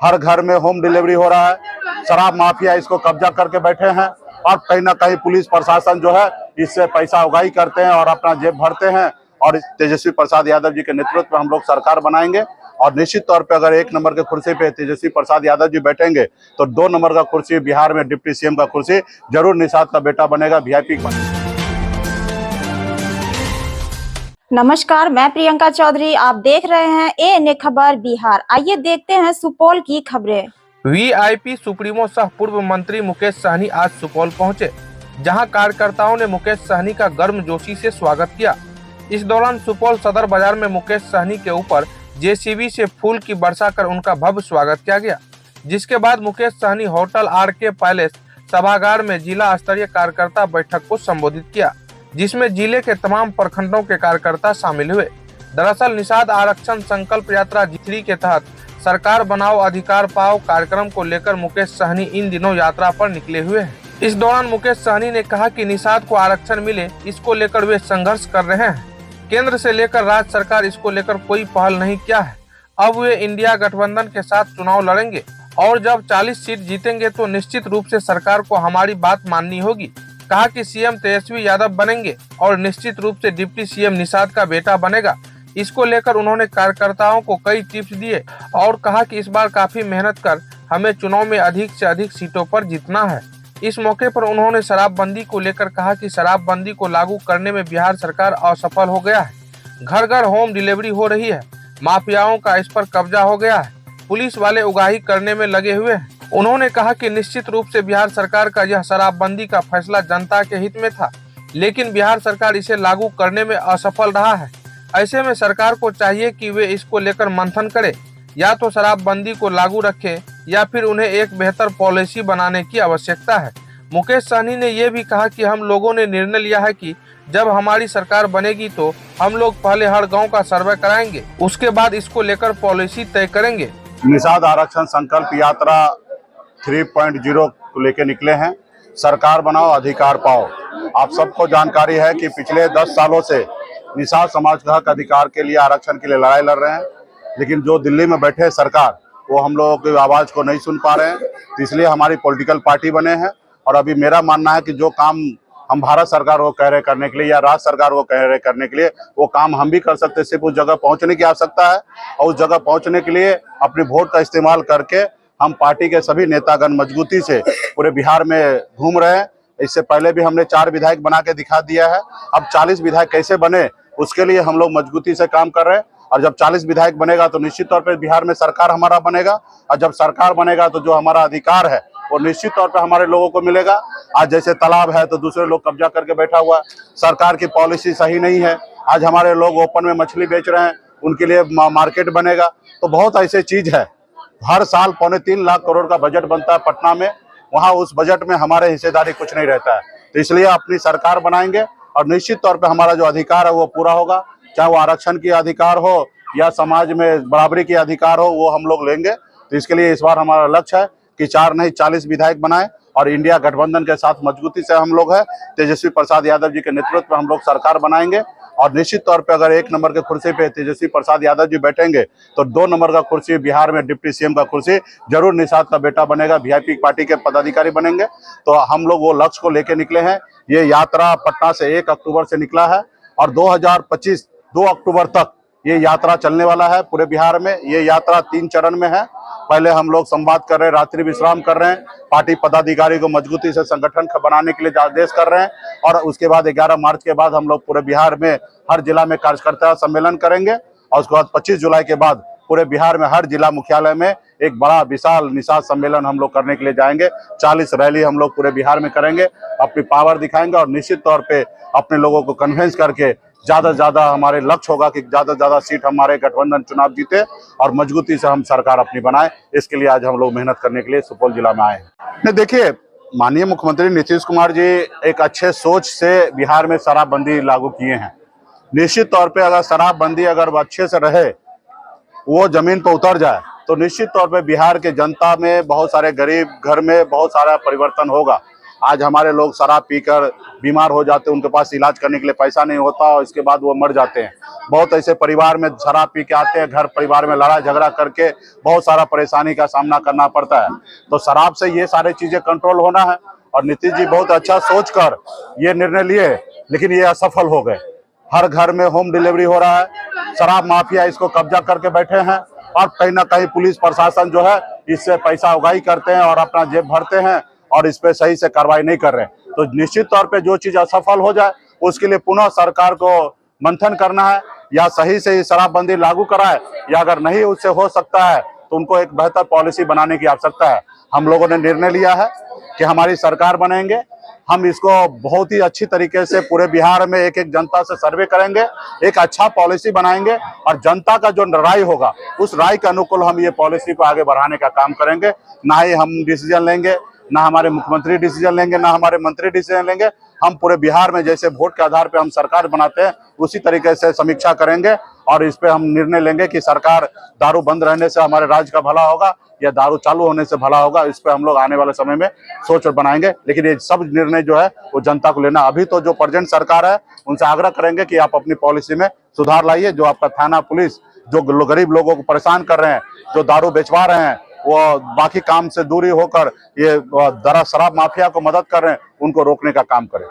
हर घर में home delivery हो रहा है। शराब माफिया इसको कब्जा करके बैठे हैं और कहीं ना कहीं पुलिस प्रशासन जो है इससे पैसा उगाही करते हैं और अपना जेब भरते हैं। और तेजस्वी प्रसाद यादव जी के नेतृत्व में हम लोग सरकार बनाएंगे और निश्चित तौर पे अगर 1 नंबर के कुर्सी पे तेजस्वी प्रसाद यादव जी बैठेंगे तो 2 नंबर का कुर्सी बिहार में डिप्टी सीएम का कुर्सी जरूर निषाद का बेटा बनेगा, वीआईपी। नमस्कार, मैं प्रियंका चौधरी। आप देख रहे हैं एएनए खबर बिहार। आइए देखते हैं सुपौल की खबरें। वीआईपी सुप्रीमो सह पूर्व मंत्री मुकेश सहनी आज सुपौल पहुंचे, जहां कार्यकर्ताओं ने मुकेश सहनी का गर्मजोशी से स्वागत किया। इस दौरान सुपौल सदर बाजार में मुकेश सहनी के ऊपर जेसीबी से फूल की वर्षा कर उनका भव्य स्वागत किया गया, जिसके बाद Mukesh Sahani hotel RK palace सभागार में जिला स्तरीय कार्यकर्ता बैठक को संबोधित किया, जिसमें जिले के तमाम प्रखंडों के कार्यकर्ता शामिल हुए। दरअसल निषाद आरक्षण संकल्प यात्रा G3 के तहत सरकार बनाओ अधिकार पाओ कार्यक्रम को लेकर मुकेश सहनी इन दिनों यात्रा पर निकले हुए हैं। इस दौरान मुकेश सहनी ने कहा कि निषाद को आरक्षण मिले, इसको लेकर वे संघर्ष कर रहे हैं। केंद्र से लेकर राज्य सरकार इसको लेकर कोई पहल नहीं किया है। अब वे इंडिया गठबंधन के साथ चुनाव लड़ेंगे और जब 40 सीट जीतेंगे तो निश्चित रूप से सरकार को हमारी बात माननी होगी। कहा कि सीएम तेजस्वी यादव बनेंगे और निश्चित रूप से डिप्टी सीएम निषाद का बेटा बनेगा। इसको लेकर उन्होंने कार्यकर्ताओं को कई टिप्स दिए और कहा कि इस बार काफी मेहनत कर हमें चुनाव में अधिक से अधिक सीटों पर जीतना है। इस मौके पर उन्होंने शराबबंदी को लेकर कहा कि शराबबंदी को लागू करने में बिहार सरकार असफल हो गया है। घर घर होम डिलीवरी हो रही है, माफियाओं का इस पर कब्जा हो गया है, पुलिस वाले उगाही करने में लगे हुए हैं। उन्होंने कहा कि निश्चित रूप से बिहार सरकार का यह शराबबंदी का फैसला जनता के हित में था, लेकिन बिहार सरकार इसे लागू करने में असफल रहा है। ऐसे में सरकार को चाहिए कि वे इसको लेकर मंथन करे, या तो शराबबंदी को लागू रखे या फिर उन्हें एक बेहतर पॉलिसी बनाने की आवश्यकता है। मुकेश सहनी ने यह भी कहा कि हम लोगों ने निर्णय लिया है कि जब हमारी सरकार बनेगी तो हम लोग पहले हर गांव का सर्वे कराएंगे, उसके बाद इसको लेकर पॉलिसी तय करेंगे। निषाद आरक्षण संकल्प यात्रा 3.0 को लेकर निकले हैं। सरकार बनाओ अधिकार पाओ। आप सबको जानकारी है कि पिछले 10 सालों से निषाद समाज का हक अधिकार के लिए, आरक्षण के लिए लड़ाई लड़ रहे हैं, लेकिन जो दिल्ली में बैठे सरकार वो हम लोगों की आवाज को नहीं सुन पा रहे हैं। तो इसलिए हमारी पॉलिटिकल पार्टी बने हैं और अभी मेरा मानना है कि जो काम हम भारत सरकार को कह रहे करने के लिए या राज्य सरकार को कह रहे करने के लिए, वो काम हम भी कर सकते हैं। सिर्फ उस जगह पहुंचने की आवश्यकता है और उस जगह पहुंचने के लिए अपनी वोट का इस्तेमाल करके हम पार्टी के सभी नेतागण मजबूती से पूरे बिहार में घूम रहे हैं। इससे पहले भी हमने 4 विधायक बना के दिखा दिया है। अब 40 विधायक कैसे बने उसके लिए हम लोग मजबूती से काम कर रहे हैं और जब 40 विधायक बनेगा तो निश्चित तौर पर बिहार में सरकार हमारा बनेगा और जब सरकार बनेगा तो जो हमारा अधिकार है वो निश्चित तौर पे हमारे लोगों को मिलेगा। आज जैसे तालाब है तो दूसरे लोग कब्जा करके बैठा हुआ है, सरकार की पॉलिसी सही नहीं है। आज हमारे लोग ओपन में मछली बेच रहे हैं, उनके लिए मार्केट बनेगा। तो बहुत ऐसे चीज है। हर साल 3.25 लाख करोड़ का बजट बनता है पटना में, वहाँ उस बजट में हमारे हिस्सेदारी कुछ नहीं रहता है। तो इसलिए अपनी सरकार बनाएंगे और निश्चित तौर पर हमारा जो अधिकार है वो पूरा होगा, चाहे वो आरक्षण की अधिकार हो या समाज में बराबरी की अधिकार हो, वो हम लोग लेंगे। तो इसके लिए इस बार हमारा लक्ष्य है कि 4 नहीं 40 विधायक बनाए और इंडिया गठबंधन के साथ मजबूती से हम लोग हैं। तेजस्वी प्रसाद यादव जी के नेतृत्व में हम लोग सरकार बनाएंगे और निश्चित तौर पे अगर 1 नंबर के कुर्सी पे तेजस्वी प्रसाद यादव जी बैठेंगे तो 2 नंबर का कुर्सी बिहार में डिप्टी सीएम का कुर्सी जरूर निषाद का बेटा बनेगा, वीआईपी पार्टी के पदाधिकारी बनेंगे। तो हम लोग वो लक्ष्य को लेकर निकले हैं। ये यात्रा पटना से 1 अक्टूबर से निकला है और 2025 2 अक्टूबर तक ये यात्रा चलने वाला है पूरे बिहार में। ये यात्रा 3 चरण में है। पहले हम लोग संवाद कर रहे हैं, रात्रि विश्राम कर रहे हैं, पार्टी पदाधिकारी को मजबूती से संगठन बनाने के लिए आदेश कर रहे हैं और उसके बाद 11 मार्च के बाद हम लोग पूरे बिहार में हर जिला में कार्यकर्ता सम्मेलन करेंगे और उसके बाद 25 जुलाई के बाद पूरे बिहार में हर जिला मुख्यालय में एक बड़ा विशाल निषाद सम्मेलन हम लोग करने के लिए जाएंगे। 40 रैली हम लोग पूरे बिहार में करेंगे, अपनी पावर दिखाएंगे और निश्चित तौर पे अपने लोगों को कन्विंस करके ज्यादा से ज्यादा हमारे लक्ष्य होगा कि ज्यादा से ज्यादा सीट हमारे गठबंधन चुनाव जीते और मजबूती से हम सरकार अपनी बनाए। इसके लिए आज हम लोग मेहनत करने के लिए सुपौल जिला में आए हैं। देखिए, माननीय मुख्यमंत्री नीतीश कुमार जी एक अच्छे सोच से बिहार में शराबबंदी लागू किए हैं। निश्चित तौर पे अगर शराबबंदी अगर अच्छे से रहे, वो जमीन पर उतर जाए तो निश्चित तौर पे बिहार के जनता में, बहुत सारे गरीब घर में बहुत सारा परिवर्तन होगा आज हमारे लोग शराब पीकर बीमार हो जाते हैं, उनके पास इलाज करने के लिए पैसा नहीं होता और इसके बाद वो मर जाते हैं। बहुत ऐसे परिवार में शराब पी के आते हैं, घर परिवार में लड़ाई झगड़ा करके बहुत सारा परेशानी का सामना करना पड़ता है। तो शराब से ये सारी चीजें कंट्रोल होना है और नीतीश जी बहुत अच्छा सोचकर ये निर्णय लिए, लेकिन ये असफल हो गए। हर घर में होम डिलीवरी हो रहा है, शराब माफिया इसको कब्जा करके बैठे हैं और कहीं ना कहीं पुलिस प्रशासन जो है इससे पैसा उगाही करते हैं और अपना जेब भरते हैं और इस पे सही से कार्रवाई नहीं कर रहे हैं। तो निश्चित तौर पे जो चीज असफल हो जाए उसके लिए पुनः सरकार को मंथन करना है, या सही से ही शराबबंदी लागू कराए, या अगर नहीं उससे हो सकता है तो उनको एक बेहतर पॉलिसी बनाने की आवश्यकता है। हम लोगों ने निर्णय लिया है कि हमारी सरकार बनेंगे, हम इसको बहुत ही अच्छी तरीके से पूरे बिहार में एक एक जनता से सर्वे करेंगे, एक अच्छा पॉलिसी बनाएंगे और जनता का जो राय होगा उस राय के अनुकूल हम ये पॉलिसी को आगे बढ़ाने का काम करेंगे। ना ही हम डिसीजन लेंगे, ना हमारे मुख्यमंत्री डिसीजन लेंगे, ना हमारे मंत्री डिसीजन लेंगे। हम पूरे बिहार में जैसे वोट के आधार पे हम सरकार बनाते हैं उसी तरीके से समीक्षा करेंगे और इस पे हम निर्णय लेंगे कि सरकार दारू बंद रहने से हमारे राज्य का भला होगा या दारू चालू होने से भला होगा। इस पे हम लोग आने वाले समय में सोच बनाएंगे, लेकिन ये सब निर्णय जो है वो जनता को लेना। अभी तो जो प्रेजेंट सरकार है उनसे आग्रह करेंगे कि आप अपनी पॉलिसी में सुधार लाइए। जो आपका थाना पुलिस जो गरीब लोगों को परेशान कर रहे हैं, जो दारू बेचवा रहे हैं, वो बाकी काम से दूरी होकर ये शराब माफिया को मदद कर रहे हैं, उनको रोकने का काम करें।